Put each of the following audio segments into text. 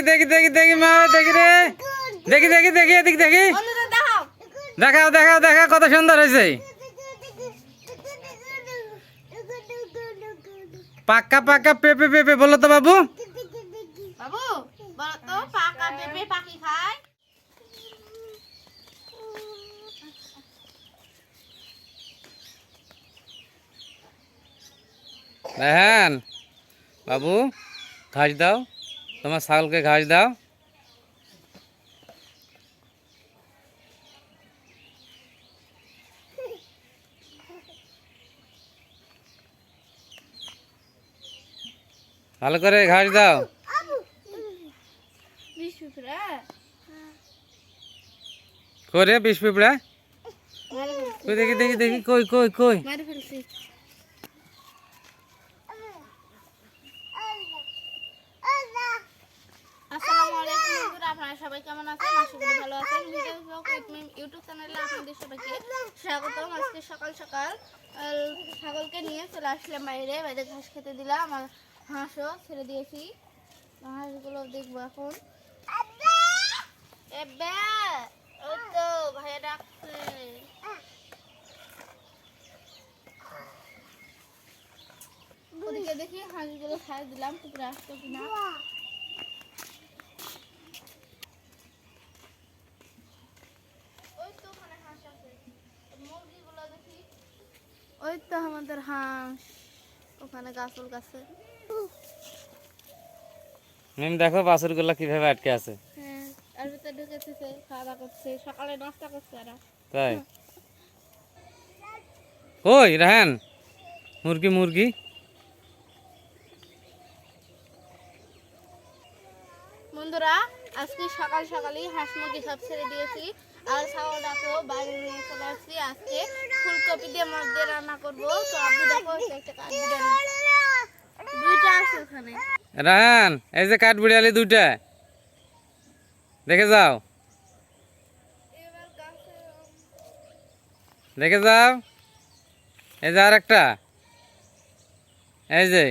দেখি দেখি দেখি দেখি মা দেখি রে দেখি দেখি দেখি এদিক দেখি দেখাও দেখাও দেখা কত সুন্দর হয়েছে পাক্কা পাক্কা পেঁপে পেঁপে বলো তো বাবু বাবু বলো তো পাকা পেঁপে পাখি খায় রায়হান বাবু ঘাস দাও তোমার ছাগলকে ঘাস দাও ভালো করে ঘাস দাও করে বিষ পিঁপড়া কই দেখি দেখি দেখি কই কই কই আসসালামু আলাইকুম বন্ধুরা, আপনারা সবাই কেমন আছেন? আশা করি ভালো আছেন। ইউটিউব চ্যানেলে আপনাদের সবাইকে স্বাগতম। আজকে সকাল সকাল ছাগলকে নিয়ে চলে আসলাম বাইরে বাইরে ঘাস খেতে দিলাম আর হাঁসও ছেড়ে দিয়েছি। হাঁসগুলো দেখবো এখন। ওই তো ভাইয়া ডাকছে। ওদিকে দেখি হাঁসগুলো খাই দিলাম, টুকরা আসতো কিনা। ওই তো আমাদের হাঁস ওখানে গাছল গাছে। মিম দেখো বাছুরগুলো কিভাবে আটকে আছে। হ্যাঁ, আর ভিতরে ঢুকেছে, খাওয়া দাওয়া করছে, সকালে নাস্তা করছে এরা। তাই কই রায়হান মুরগি মুরগি বন্ধুরা, আজকে সকাল সকালই হাঁস মুরগি সব ছেড়ে দিয়েছি আর ছাগলটাকেও বাইরে নিয়ে চলে আসছি। আজকে ফুলকপি দিয়ে মাছ দিয়ে রান্না করবো। তো আপনি দেখো একটা দুইটা আছে ওখানে। রায়হান এই যে কাঠবিড়ালি দুইটা দেখে যাও দেখে যাও এই যে আর একটা এই যে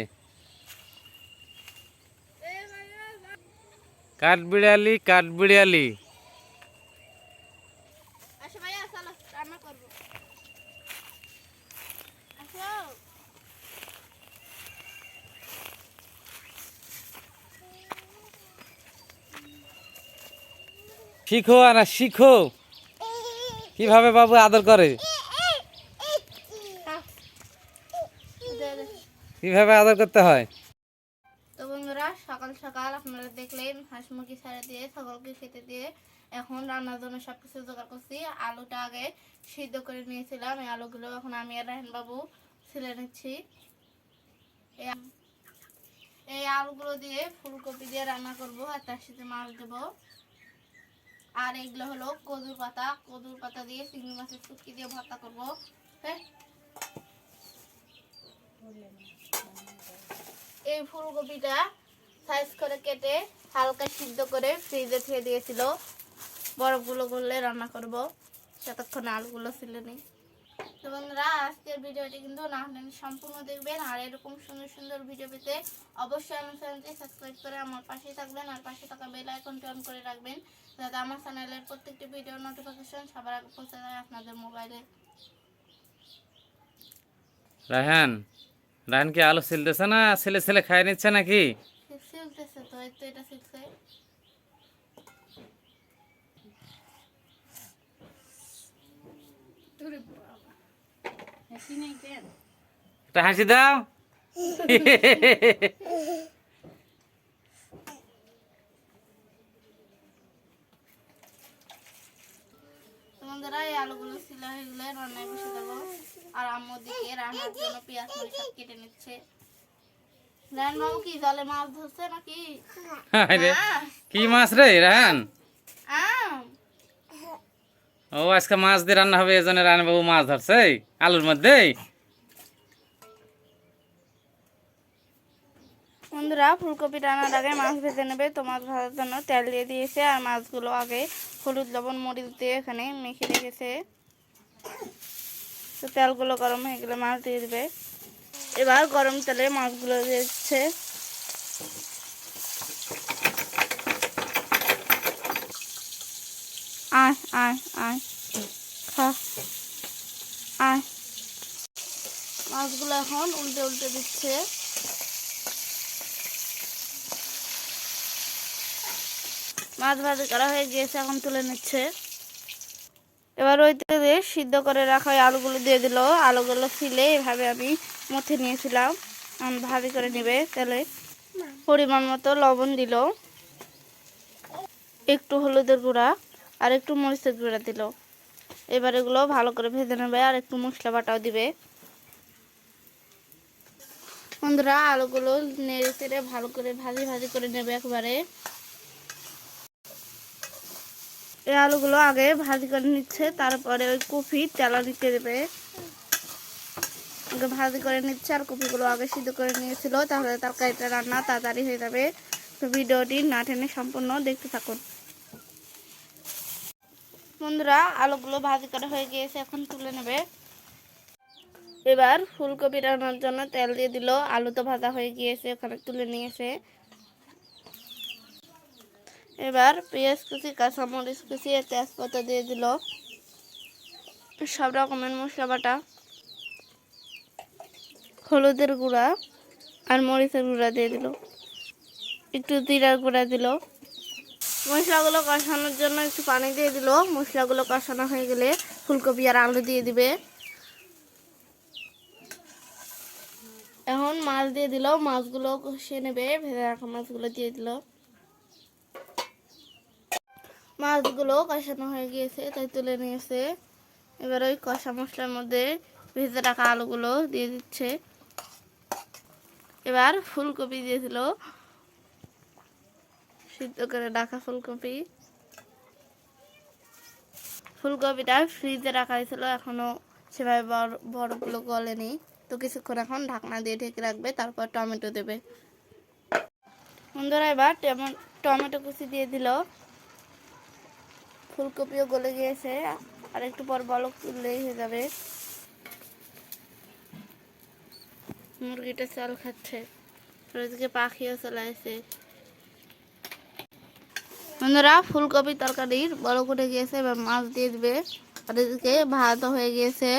কাঠবিড়ালি কাঠবিড়ালি আসো ভাইয়া, চলো রান্না করবো। আসো। শিখো আর শিখো কিভাবে বাবু আদর করে কিভাবে আদর করতে হয়। তো বন্ধুরা, সকাল সকাল আপনারা দেখলেন হাঁস মুরগি ছেড়ে দিয়ে ছাগলকে খেতে দিয়ে এখন রান্নার জন্য সবকিছু জোগাড় করছি। আলুটা আগে সিদ্ধ করে নিয়েছিলাম, এই আলুগুলো এখন আমি আর রায়হান বাবু ছিলে নিচ্ছি। এই আলুগুলো দিয়ে ফুলকপি দিয়ে রান্না করব আর তার সাথে মাছ দেবো। আর এগুলো হলো কদুর পাতা দিয়ে চিংড়ি মাছের শুটকি দিয়ে ভর্তা করবো। হ্যাঁ, এই ফুলকপিটা সাইজ করে কেটে হালকা সিদ্ধ করে ফ্রিজে থুয়ে দিয়েছিল, বরফগুলো করলে রান্না করব। ততক্ষণে আলুগুলো ছিলে নিই। তো বন্ধুরা, আজকের ভিডিওটি কিন্তু না সম্পূর্ণ দেখবেন আর এরকম সুন্দর সুন্দর ভিডিও পেতে অবশ্যই আমার চ্যানেলটি সাবস্ক্রাইব করে আমার পাশে থাকবেন আর পাশে থাকা বেল আইকনটি অন করে রাখবেন যাতে আমার চ্যানেলের প্রত্যেকটি ভিডিও নোটিফিকেশন সবার আগে পৌঁছে যায় আপনাদের মোবাইলে। রায়হান রায়হান কি আলু ছিলতেছে না ছেলে ছেলে খাই নিচ্ছে নাকি? শিখতেছে তো, এই তো এটা শিখছে। একটা হাসি দাও বন্ধুরা, এই আলুগুলো ছিল হয়ে গেলে রান্নায় বসে দেবো আর আম্মুর দিকে রান্নার জন্য পেঁয়াজ মরিচ সব কেটে নিচ্ছে। রায়হান বাবু কি জলে মাছ ধরছে নাকি? রে কি মাছ রে রায়হান? আম। ও আজকে মাছ দিয়ে রান্না হবে, এজন্য রায়হান বাবু মাছ ধরছে আলুর মধ্যে। বন্ধুরা, ফুলকপি রান্নার আগে মাছ ভেজে নেবে। তো মাছ ভাজার জন্য তেল দিয়ে দিয়েছে আর মাছগুলো আগে হলুদ লবণ মরিচ দিয়ে এখানে মেখে রেখেছে। তো তেলগুলো গরম হয়ে গেলে মাছ দিয়ে দেবে। এবার গরম তেলে মাছগুলো দিচ্ছে। আয় আয় আয় খা আয়। মাছগুলো এখন উল্টে উল্টে দিচ্ছে। মাছ ভাজি করা হয়ে গিয়েছে, এখন তুলে নিচ্ছে। এবার ওই তেলে সিদ্ধ করে রাখা ওই আলুগুলো দিয়ে দিল। আলুগুলো ছিলে এভাবে আমি মুথে নিয়েছিলাম, ভাজি করে নেবে তেলে। পরিমাণ মতো লবণ দিল, একটু হলুদের গুঁড়া আর একটু মরিচের গুঁড়া দিল। এবার এগুলো ভালো করে ভেজে নেবে আর একটু মশলা বাটাও দিবে। বন্ধুরা আলুগুলো নেড়ে চেড়ে ভালো করে ভাজি ভাজি করে নেবে একবারে। এই আলুগুলো আগে ভাজি করে নিচ্ছে, তারপরে ওই কপি তেলা দিতে দেবে। আগে ভাজি করে নিচ্ছে আর কপিগুলো আগে সিদ্ধ করে নিয়েছিল, তাহলে তরকারিটা রান্না তাড়াতাড়ি হয়ে যাবে। তো ভিডিওটি না টেনে সম্পূর্ণ দেখতে থাকুন। বন্ধুরা আলুগুলো ভাজি করা হয়ে গিয়েছে, এখন তুলে নেবে। এবার ফুলকপি রান্নার জন্য তেল দিয়ে দিল। আলু তো ভাজা হয়ে গিয়েছে, ওখানে তুলে নিয়েছে। এবার পেঁয়াজ কুচি, কাঁচামরিচ কুচি, তেজপাতা দিয়ে দিল। সব রকমের মশলা বাটা, হলুদের গুঁড়া আর মরিচের গুঁড়া দিয়ে দিল, একটু জিরার গুঁড়া দিল। মশলাগুলো কষানোর জন্য একটু পানি দিয়ে দিল। মশলাগুলো কষানো হয়ে গেলে ফুলকপি আর আলু দিয়ে দিবে। এখন মাছ দিয়ে দিল, মাছগুলো কষিয়ে নেবে। ভেজে রাখা মাছগুলো দিয়ে দিল। মাছগুলো কষানো হয়ে গিয়েছে, তাই তুলে নিয়েছে। এবার ওই কষা মশলার মধ্যে ভেজে রাখা আলুগুলো দিয়ে দিচ্ছে। এবার ফুলকপি দিয়ে দিল, সিদ্ধ করে রাখা ফুলকপি। ফুলকপিটা ফ্রিজে রাখা হয়েছিল, এখনো সেভাবে বরফগুলো গলেনি। তো কিছুক্ষণ এখন ঢাকনা দিয়ে ঢেকে রাখবে, তারপর টমেটো দেবে। বন্ধুরা এবার টমেটো কুচি দিয়ে দিল। ফুলকপিও গলে গিয়েছে, আর একটু পর বলক তুললেই হয়ে যাবে। মুরগিটা চাল খাচ্ছে, ওদিকে পাখিও চলে আসে। বন্ধুরা ফুলকপি তরকারির বড় করে গিয়েছে, এবার মাছ দিয়ে দিবে। আর এদিকে ভাত হয়ে গিয়েছে,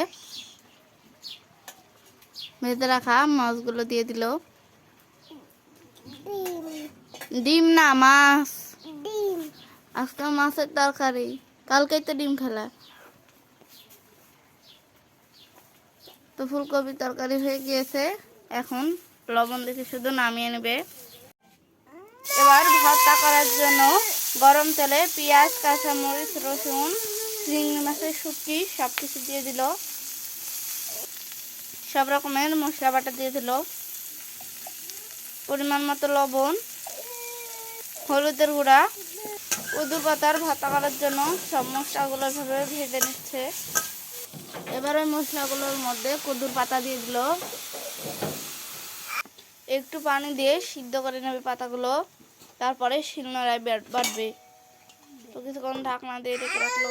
ভেজে রাখা মাছগুলো দিয়ে দিল। ডিম না মাছ, আজকে মাছের তরকারি, কালকেই তো ডিম খেলা। তো ফুলকপির তরকারি হয়ে গিয়েছে, এখন লবণ দেখে শুধু নামিয়ে নেবে। এবার ভর্তা করার জন্য গরম তেলে পেঁয়াজ, কাঁচামরিচ, রসুন, চিংড়ি মাছের শুটকি সব কিছু দিয়ে দিল। সব রকমের মশলা বাটা দিয়ে দিল, পরিমাণ মতো লবণ, হলুদের গুঁড়া। কদুর পাতার ভর্তা করার জন্য সব মশলাগুলো এভাবে ভেজে নিচ্ছে। এবার ওই মশলাগুলোর মধ্যে কদুর পাতা দিয়ে দিল, একটু পানি দিয়ে সিদ্ধ করে নেবে পাতাগুলো, তারপরে শিলনোড়ায় বাটবে। তো কিছুক্ষণ ঢাকনা দিয়ে রেখে রাখলো।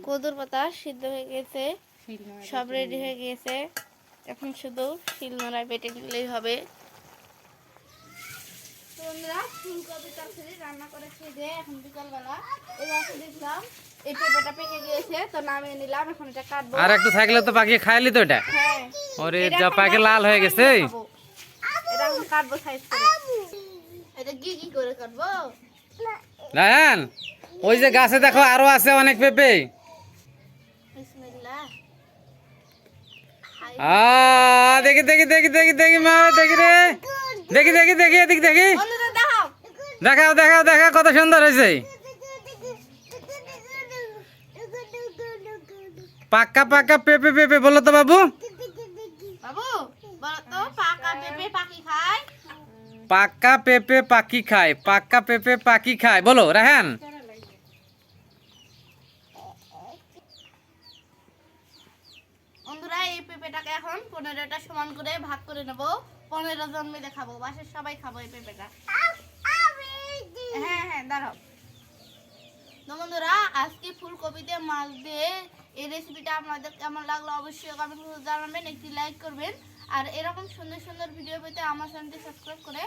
কদুর পাতা সিদ্ধ হয়ে গেছে, সব রেডি হয়ে গিয়েছে, এখন শুধু শিলনোড়ায় বেটে নিলেই হবে। বন্ধুরা ফুলকপি তরকারি রান্না করে খেয়ে এখন বিকালবেলা এবার দেখলাম এই পেঁপেটা পেকে গিয়েছে, তো নামিয়ে নিলাম। এখন এটা কাটবো। আর একটু থাকলে তো পাকিয়ে খাইলি তো এটা। হ্যাঁ, ওরে যা পাকে লাল হয়ে গেছে। এটা এখন কাটবো সাইজ করে। এটা কি করে কাটবো? রায়হান, ওই যে গাছে দেখো আরো আছে অনেক পেঁপে। বিসমিল্লাহ। দেখি দেখি দেখি দেখি দেখি মা, দেখি রে, দেখি দেখি দেখি এদিক দেখি। বন্ধুরা দেখাও। দেখাও দেখাও দেখাও, কত সুন্দর হয়েছে। পাক্কা পাক্কা পেঁপে পেঁপে বলো তো বাবু। বাবু বলো তো পাকা পেঁপে পাখি খায়? পাক্কা পেঁপে পাখি খায়, পাক্কা পেঁপে পাখি খায় বলো রায়হান। বন্ধুরা এই পেঁপেটাকে এখন 15টা সমান করে ভাগ করে নেব। 15 জন মিলে খাবো, বাসার সবাই খাবো এই পেঁপেটা। হ্যাঁ হ্যাঁ দাঁড়াও। তো বন্ধুরা আজকে ফুলকপিতে মাছ দিয়ে এই রেসিপিটা আপনাদের কেমন লাগলো অবশ্যই কমেন্ট করে জানাবেন, একটি লাইক করবেন। আর এরকম সুন্দর সুন্দর ভিডিও পেতে আমার চ্যানেলটি সাবস্ক্রাইব করে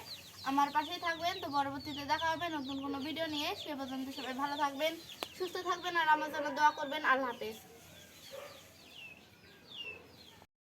আমার পাশেই থাকবেন। তো পরবর্তীতে দেখা হবে নতুন কোনো ভিডিও নিয়ে। সে পর্যন্ত সবাই ভালো থাকবেন, সুস্থ থাকবেন আর আমার জন্য দোয়া করবেন। আল্লাহ হাফেজ।